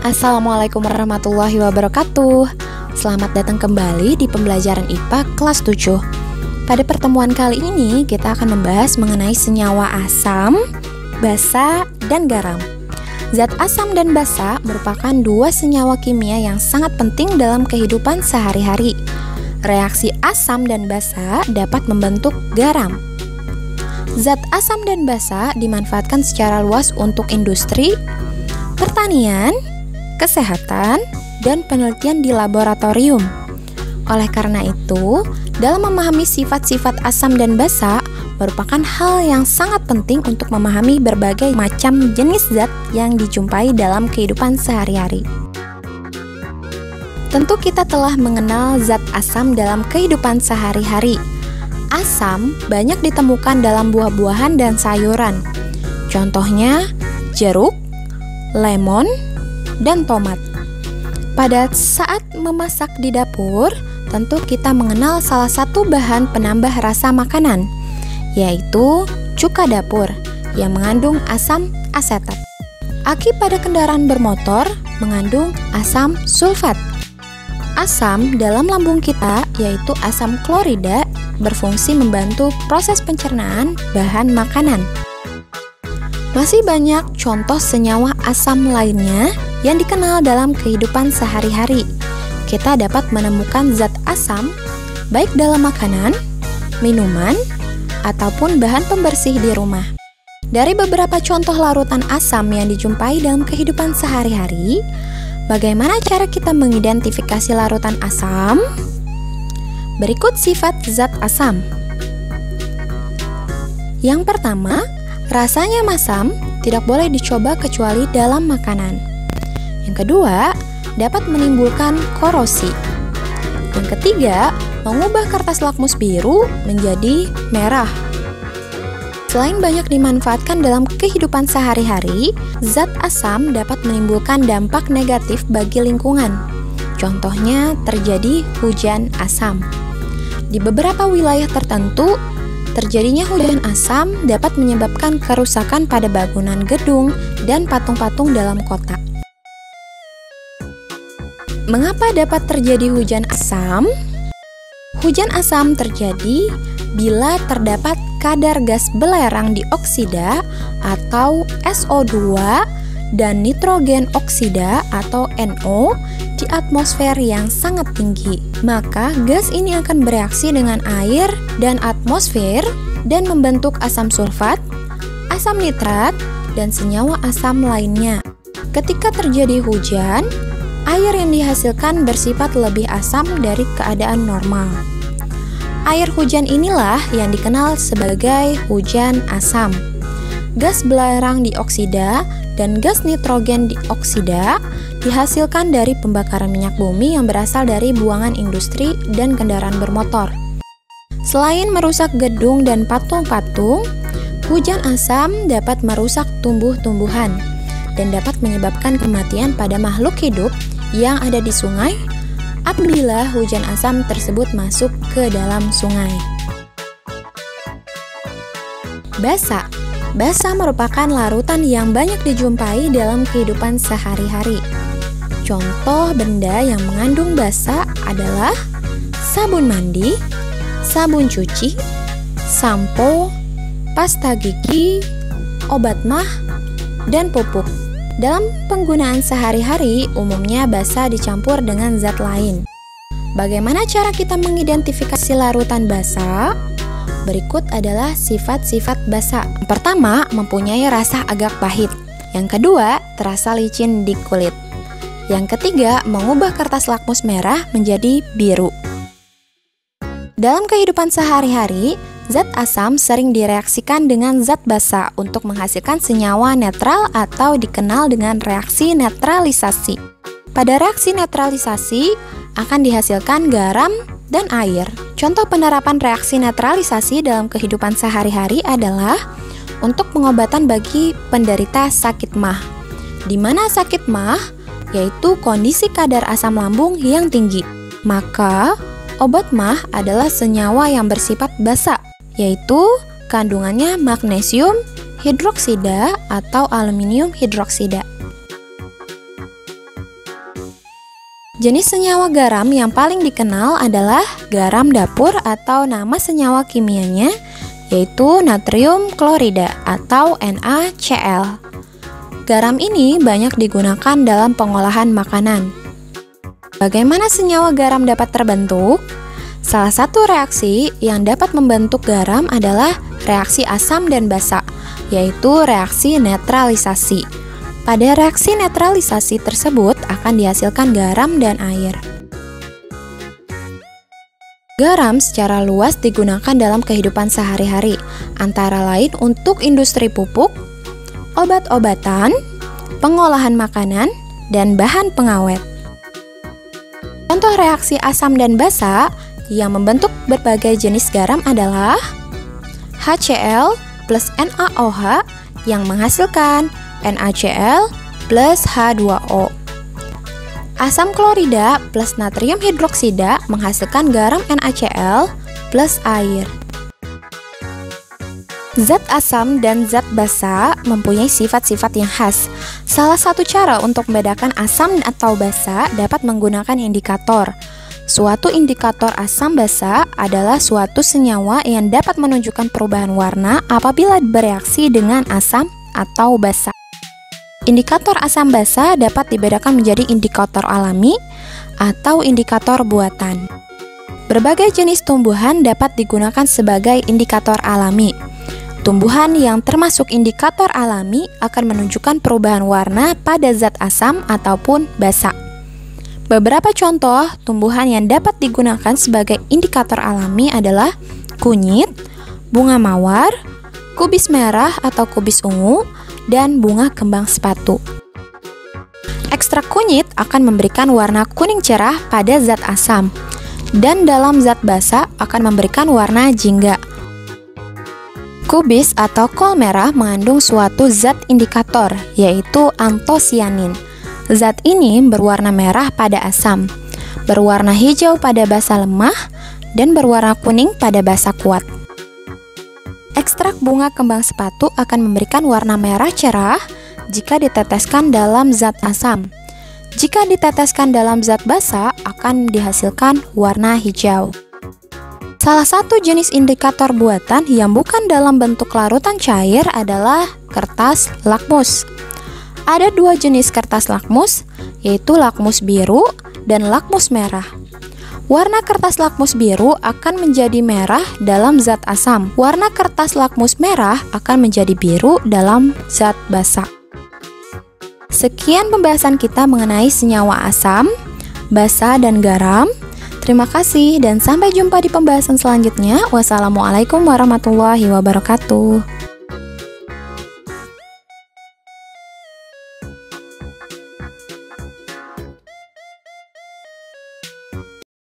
Assalamualaikum warahmatullahi wabarakatuh. Selamat datang kembali di pembelajaran IPA kelas 7. Pada pertemuan kali ini kita akan membahas mengenai senyawa asam, basa, dan garam. Zat asam dan basa merupakan dua senyawa kimia yang sangat penting dalam kehidupan sehari-hari. Reaksi asam dan basa dapat membentuk garam. Zat asam dan basa dimanfaatkan secara luas untuk industri, pertanian, kesehatan, dan penelitian di laboratorium. Oleh karena itu, dalam memahami sifat-sifat asam dan basa merupakan hal yang sangat penting untuk memahami berbagai macam jenis zat yang dijumpai dalam kehidupan sehari-hari. Tentu kita telah mengenal zat asam dalam kehidupan sehari-hari. Asam banyak ditemukan dalam buah-buahan dan sayuran. Contohnya, jeruk, lemon, dan tomat. Pada saat memasak di dapur, tentu kita mengenal salah satu bahan penambah rasa makanan, yaitu cuka dapur yang mengandung asam asetat. Aki pada kendaraan bermotor mengandung asam sulfat. Asam dalam lambung kita, yaitu asam klorida, berfungsi membantu proses pencernaan bahan makanan. Masih banyak contoh senyawa asam lainnya yang dikenal dalam kehidupan sehari-hari. Kita dapat menemukan zat asam baik dalam makanan, minuman, ataupun bahan pembersih di rumah. Dari beberapa contoh larutan asam yang dijumpai dalam kehidupan sehari-hari, bagaimana cara kita mengidentifikasi larutan asam? Berikut sifat zat asam. Yang pertama, rasanya masam, tidak boleh dicoba kecuali dalam makanan. Yang kedua, dapat menimbulkan korosi. Yang ketiga, mengubah kertas lakmus biru menjadi merah. Selain banyak dimanfaatkan dalam kehidupan sehari-hari, zat asam dapat menimbulkan dampak negatif bagi lingkungan. Contohnya, terjadi hujan asam. Di beberapa wilayah tertentu, terjadinya hujan asam dapat menyebabkan kerusakan pada bangunan gedung dan patung-patung dalam kota. Mengapa dapat terjadi hujan asam? Hujan asam terjadi bila terdapat kadar gas belerang dioksida atau SO2 dan nitrogen oksida atau NO di atmosfer yang sangat tinggi. Maka gas ini akan bereaksi dengan air dan atmosfer dan membentuk asam sulfat, asam nitrat, dan senyawa asam lainnya. Ketika terjadi hujan, air yang dihasilkan bersifat lebih asam dari keadaan normal. Air hujan inilah yang dikenal sebagai hujan asam. Gas belerang dioksida dan gas nitrogen dioksida dihasilkan dari pembakaran minyak bumi yang berasal dari buangan industri dan kendaraan bermotor. Selain merusak gedung dan patung-patung, hujan asam dapat merusak tumbuh-tumbuhan dan dapat menyebabkan kematian pada makhluk hidup yang ada di sungai apabila hujan asam tersebut masuk ke dalam sungai. Basa. Basa merupakan larutan yang banyak dijumpai dalam kehidupan sehari-hari. Contoh benda yang mengandung basa adalah sabun mandi, sabun cuci, sampo, pasta gigi, obat mah, dan pupuk. Dalam penggunaan sehari-hari, umumnya basa dicampur dengan zat lain. Bagaimana cara kita mengidentifikasi larutan basa? Berikut adalah sifat-sifat basa. Yang pertama, mempunyai rasa agak pahit. Yang kedua, terasa licin di kulit. Yang ketiga, mengubah kertas lakmus merah menjadi biru. Dalam kehidupan sehari-hari, zat asam sering direaksikan dengan zat basa untuk menghasilkan senyawa netral atau dikenal dengan reaksi netralisasi. Pada reaksi netralisasi akan dihasilkan garam dan air. Contoh penerapan reaksi netralisasi dalam kehidupan sehari-hari adalah untuk pengobatan bagi penderita sakit MAH. Di mana sakit MAH yaitu kondisi kadar asam lambung yang tinggi. Maka, obat MAH adalah senyawa yang bersifat basa, yaitu kandungannya magnesium hidroksida atau aluminium hidroksida. Jenis senyawa garam yang paling dikenal adalah garam dapur atau nama senyawa kimianya yaitu natrium klorida atau NaCl. Garam ini banyak digunakan dalam pengolahan makanan. Bagaimana senyawa garam dapat terbentuk? Salah satu reaksi yang dapat membentuk garam adalah reaksi asam dan basa, yaitu reaksi netralisasi. Pada reaksi netralisasi tersebut akan dihasilkan garam dan air. Garam secara luas digunakan dalam kehidupan sehari-hari, antara lain untuk industri pupuk, obat-obatan, pengolahan makanan, dan bahan pengawet. Contoh reaksi asam dan basa yang membentuk berbagai jenis garam adalah HCl plus NaOH yang menghasilkan NaCl plus H2O. Asam klorida plus natrium hidroksida menghasilkan garam NaCl plus air. Zat asam dan zat basa mempunyai sifat-sifat yang khas. Salah satu cara untuk membedakan asam atau basa dapat menggunakan indikator. Suatu indikator asam basa adalah suatu senyawa yang dapat menunjukkan perubahan warna apabila bereaksi dengan asam atau basa. Indikator asam basa dapat dibedakan menjadi indikator alami atau indikator buatan. Berbagai jenis tumbuhan dapat digunakan sebagai indikator alami. Tumbuhan yang termasuk indikator alami akan menunjukkan perubahan warna pada zat asam ataupun basa. Beberapa contoh tumbuhan yang dapat digunakan sebagai indikator alami adalah kunyit, bunga mawar, kubis merah atau kubis ungu, dan bunga kembang sepatu. Ekstrak kunyit akan memberikan warna kuning cerah pada zat asam, dan dalam zat basa akan memberikan warna jingga. Kubis atau kol merah mengandung suatu zat indikator, yaitu antosianin. Zat ini berwarna merah pada asam, berwarna hijau pada basa lemah, dan berwarna kuning pada basa kuat. Ekstrak bunga kembang sepatu akan memberikan warna merah cerah jika diteteskan dalam zat asam. Jika diteteskan dalam zat basa akan dihasilkan warna hijau. Salah satu jenis indikator buatan yang bukan dalam bentuk larutan cair adalah kertas lakmus. Ada dua jenis kertas lakmus, yaitu lakmus biru dan lakmus merah. Warna kertas lakmus biru akan menjadi merah dalam zat asam. Warna kertas lakmus merah akan menjadi biru dalam zat basa. Sekian pembahasan kita mengenai senyawa asam, basa, dan garam. Terima kasih dan sampai jumpa di pembahasan selanjutnya. Wassalamualaikum warahmatullahi wabarakatuh.